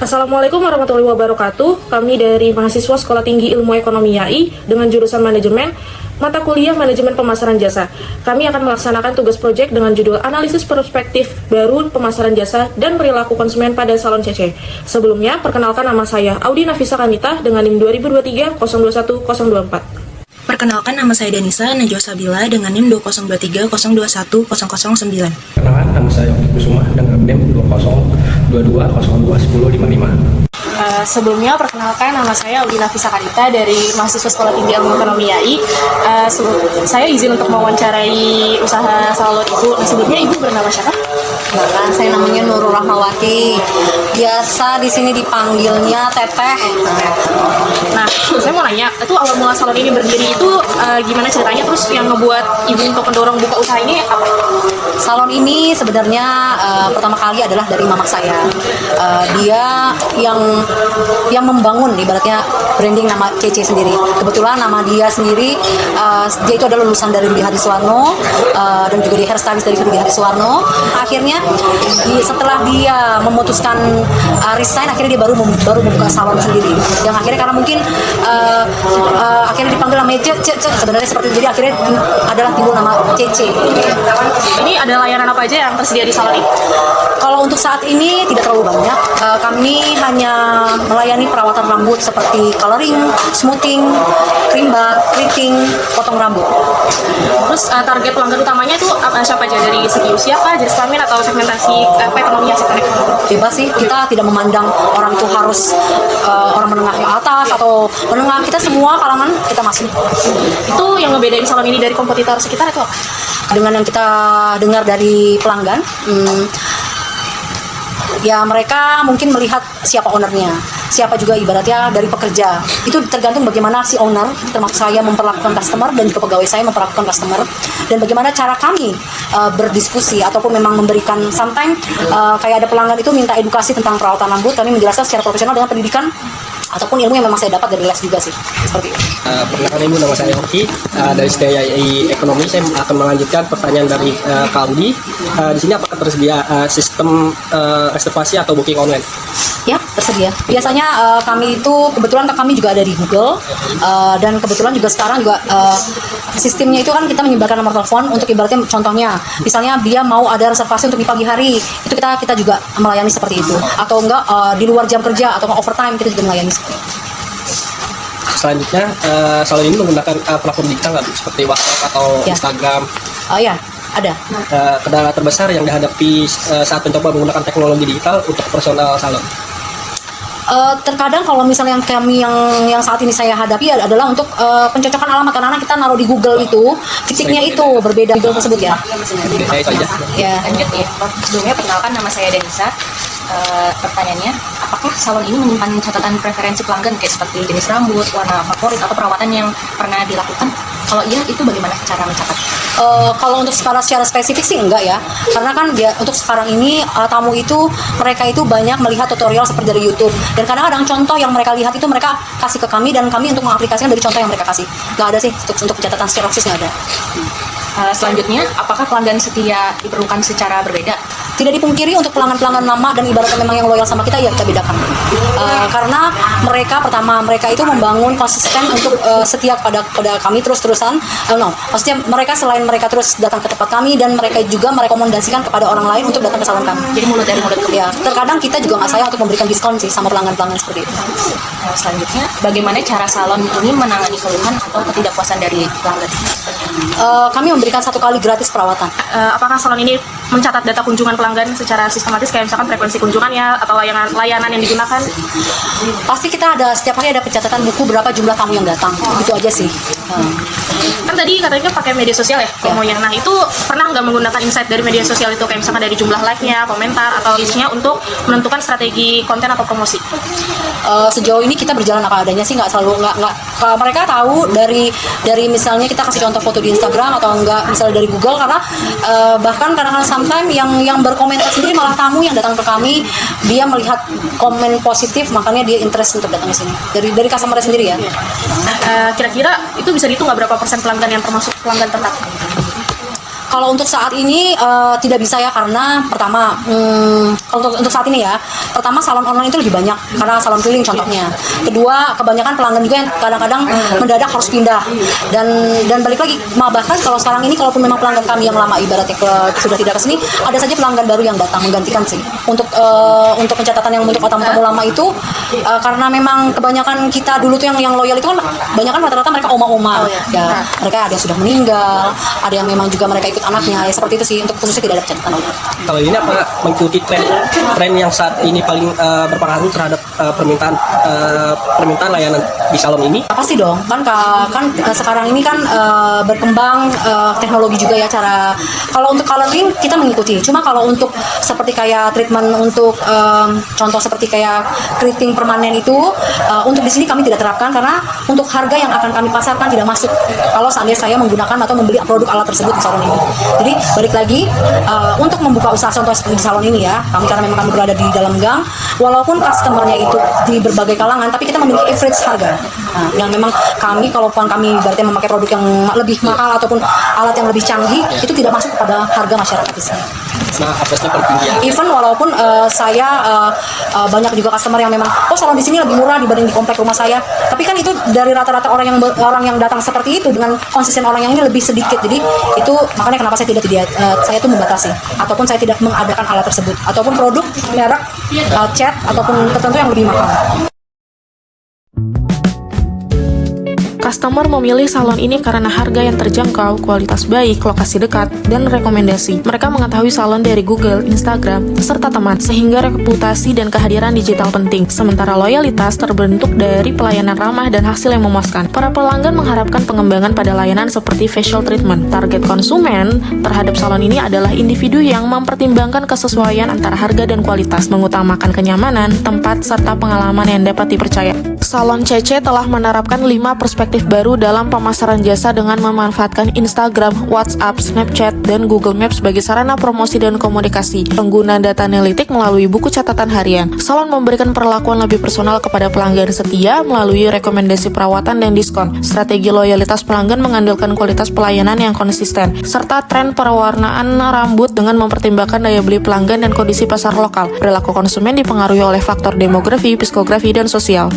Assalamualaikum warahmatullahi wabarakatuh. Kami dari mahasiswa Sekolah Tinggi Ilmu Ekonomi YAI dengan jurusan manajemen, mata kuliah manajemen pemasaran jasa. Kami akan melaksanakan tugas proyek dengan judul analisis perspektif baru pemasaran jasa dan perilaku konsumen pada salon CC. Sebelumnya, perkenalkan nama saya Audi Nafisa Kanita dengan NIM 2023 021 024. Perkenalkan, nama saya Denisa Najwa Sabila dengan NIM 2023 021 009. Perkenalkan, nama saya Oki Kusuma dengan NIM 2022 02 10 55. Sebelumnya, perkenalkan nama saya Audi Nafisa Kanita dari mahasiswa Sekolah Tinggi Ilmu Ekonomi YAI. Saya izin untuk mewawancarai usaha salon Ibu. Sebelumnya Ibu bernama siapa? Nah, saya namanya Nurul Rahmawati. Biasa di sini dipanggilnya Teteh. Nah, saya mau nanya, itu awal mula salon ini berdiri itu gimana ceritanya? Terus yang ngebuat Ibu untuk mendorong buka usaha ini apa? Salon ini sebenarnya pertama kali adalah dari mama saya. Dia yang membangun ibaratnya branding nama CC sendiri. Kebetulan nama dia sendiri, dia itu adalah lulusan dari Budi Hariswarno dan juga di hairstylist dari Budi Hariswarno. Akhirnya setelah dia memutuskan resign, akhirnya dia baru membuka salon sendiri. Yang akhirnya karena mungkin akhirnya dipanggil namanya C, sebenarnya seperti itu. Jadi akhirnya adalah timbul nama CC. Ini ada layanan apa aja yang tersedia di salon ini? Kalau untuk saat ini tidak terlalu banyak. Kami hanya melayani perawatan rambut seperti coloring, smoothing, creambath, treating, potong rambut. Terus target pelanggan utamanya itu siapa aja? Dari segi usia kah, jenis kelamin, atau segmentasi ekonomi sektor ekonomi? Bebas sih, kita tidak memandang orang itu harus orang menengah ke atas atau menengah. Kita semua kalangan kita masuk. Itu yang ngebedain salon ini dari kompetitor sekitar itu apa? Dengan yang kita dengar dari pelanggan, ya mereka mungkin melihat siapa ownernya, siapa juga ibaratnya dari pekerja. Itu tergantung bagaimana si owner, termasuk saya, memperlakukan customer dan juga pegawai saya memperlakukan customer, dan bagaimana cara kami berdiskusi ataupun memang memberikan sometimes kayak ada pelanggan itu minta edukasi tentang perawatan rambut, kami menjelaskan secara profesional dengan pendidikan ataupun ilmu yang memang saya dapat dari les juga sih, seperti itu. Perkenalkan Ibu, nama saya Oki dari SDII Ekonomi. Saya akan melanjutkan pertanyaan dari Kak Audi. Di sini apakah tersedia sistem reservasi atau booking online? Ya, tersedia. Biasanya kami itu kebetulan kami juga ada di Google, dan kebetulan juga sekarang juga sistemnya itu kan kita menyebarkan nomor telepon untuk ibaratnya contohnya, misalnya dia mau ada reservasi untuk di pagi hari, itu kita juga melayani seperti itu. Atau enggak di luar jam kerja atau overtime, kita juga melayani seperti itu. Selanjutnya, salon ini menggunakan platform digital nggak, seperti WhatsApp atau Ya. Instagram? Ya, ada. Kendala terbesar yang dihadapi saat mencoba menggunakan teknologi digital untuk personal salon? Terkadang kalau misalnya yang saat ini saya hadapi adalah untuk pencocokan alamat, karena kita naruh di Google itu titiknya itu berbeda Google tersebut ya. Saya itu aja. Ya. Lanjut ya. Sebelumnya perkenalkan, nama saya Denisa. Pertanyaannya, apakah salon ini menyimpan catatan preferensi pelanggan kayak seperti jenis rambut, warna favorit, atau perawatan yang pernah dilakukan? Kalau iya, itu bagaimana cara mencatat? Kalau untuk secara spesifik sih enggak ya, karena kan dia untuk sekarang ini tamu itu mereka itu banyak melihat tutorial seperti dari YouTube, dan kadang-kadang contoh yang mereka lihat itu mereka kasih ke kami, dan kami untuk mengaplikasikan dari contoh yang mereka kasih. Nggak ada sih untuk catatan secara khusus, nggak ada. Selanjutnya, apakah pelanggan setia diperlukan secara berbeda? Tidak dipungkiri untuk pelanggan-pelanggan lama dan ibaratnya memang yang loyal sama kita, ya kita bedakan. Karena mereka itu membangun konsisten untuk setia pada kami terus-terusan. Maksudnya mereka selain mereka terus datang ke tempat kami, dan mereka juga merekomendasikan kepada orang lain untuk datang ke salon kami. Jadi mulut dari mulut. Ya, terkadang kita juga nggak sayang untuk memberikan diskon sih sama pelanggan-pelanggan seperti itu. Selanjutnya, bagaimana cara salon ini menangani keluhan atau ketidakpuasan dari pelanggan? Kami memberikan 1 kali gratis perawatan. Apakah salon ini mencatat data kunjungan pelanggan secara sistematis, kayak misalkan frekuensi kunjungannya atau layanan yang digunakan? Pasti kita setiap hari ada pencatatan buku berapa jumlah tamu yang datang. Itu aja sih. Kan tadi katanya pakai media sosial ya promonya. Nah, itu pernah nggak menggunakan insight dari media sosial itu, kayak misalkan dari jumlah like-nya, komentar, atau reach-nya untuk menentukan strategi konten atau promosi? Sejauh ini kita berjalan apa adanya sih, nggak selalu nggak mereka tahu dari misalnya kita kasih contoh foto di Instagram atau enggak misalnya dari Google, karena bahkan kadang-kadang sometimes yang berkomentar sendiri malah tamu yang datang ke kami, dia melihat komen positif, makanya dia interest untuk datang ke sini dari customer sendiri ya. Kira-kira itu bisa dihitung nggak berapa persen pelanggan yang termasuk pelanggan tetap? Kalau untuk saat ini tidak bisa ya, karena pertama kalau untuk saat ini ya, pertama salon online itu lebih banyak karena salon keliling contohnya. Kedua, kebanyakan pelanggan juga yang kadang-kadang mendadak harus pindah, dan balik lagi, bahkan kalau sekarang ini kalaupun memang pelanggan kami yang lama ibaratnya sudah tidak kesini, ada saja pelanggan baru yang datang menggantikan sih. Untuk pencatatan yang untuk tamu-tamu lama itu karena memang kebanyakan kita dulu tuh yang loyal itu kan banyak kan rata-rata mereka oma-oma ya, mereka ada yang sudah meninggal, ada yang memang juga mereka ikut anaknya ya, seperti itu sih. Untuk khususnya tidak ada pencatatan. Kalau ini apa mengikuti tren yang saat ini paling berpengaruh terhadap permintaan layanan di salon ini? Pasti dong, kan sekarang ini kan berkembang teknologi juga ya, cara kalau untuk coloring kita mengikuti. Cuma kalau untuk seperti kayak treatment untuk contoh seperti kayak keriting permanen itu untuk di sini kami tidak terapkan karena untuk harga yang akan kami pasarkan tidak masuk kalau seandainya saya menggunakan atau membeli produk alat tersebut di salon ini. Jadi balik lagi untuk membuka usaha contoh seperti di salon ini ya, karena memang kami berada di dalam gang, walaupun customernya itu di berbagai kalangan, tapi kita memiliki average harga. Nah, yang memang kami kalaupun kami berarti memakai produk yang lebih mahal ataupun alat yang lebih canggih, itu tidak masuk kepada harga masyarakat di sini. Nah, apesnya penting ya. Even walaupun saya banyak juga customer yang memang salon di sini lebih murah dibanding di komplek rumah saya, tapi kan itu dari rata-rata orang yang datang seperti itu dengan konsisten orang yang ini lebih sedikit. Jadi itu makanya kenapa saya saya tuh membatasi ataupun saya tidak mengadakan alat tersebut ataupun produk merek cat ataupun tertentu yang lebih mahal. Customer memilih salon ini karena harga yang terjangkau, kualitas baik, lokasi dekat, dan rekomendasi. Mereka mengetahui salon dari Google, Instagram, serta teman, sehingga reputasi dan kehadiran digital penting. Sementara loyalitas terbentuk dari pelayanan ramah dan hasil yang memuaskan. Para pelanggan mengharapkan pengembangan pada layanan seperti facial treatment. Target konsumen terhadap salon ini adalah individu yang mempertimbangkan kesesuaian antara harga dan kualitas, mengutamakan kenyamanan, tempat, serta pengalaman yang dapat dipercaya. Salon CC telah menerapkan 5 perspektif baru dalam pemasaran jasa dengan memanfaatkan Instagram, WhatsApp, Snapchat, dan Google Maps sebagai sarana promosi dan komunikasi. Penggunaan data analitik melalui buku catatan harian. Salon memberikan perlakuan lebih personal kepada pelanggan setia melalui rekomendasi perawatan dan diskon. Strategi loyalitas pelanggan mengandalkan kualitas pelayanan yang konsisten, serta tren pewarnaan rambut dengan mempertimbangkan daya beli pelanggan dan kondisi pasar lokal. Perilaku konsumen dipengaruhi oleh faktor demografi, psikografi, dan sosial.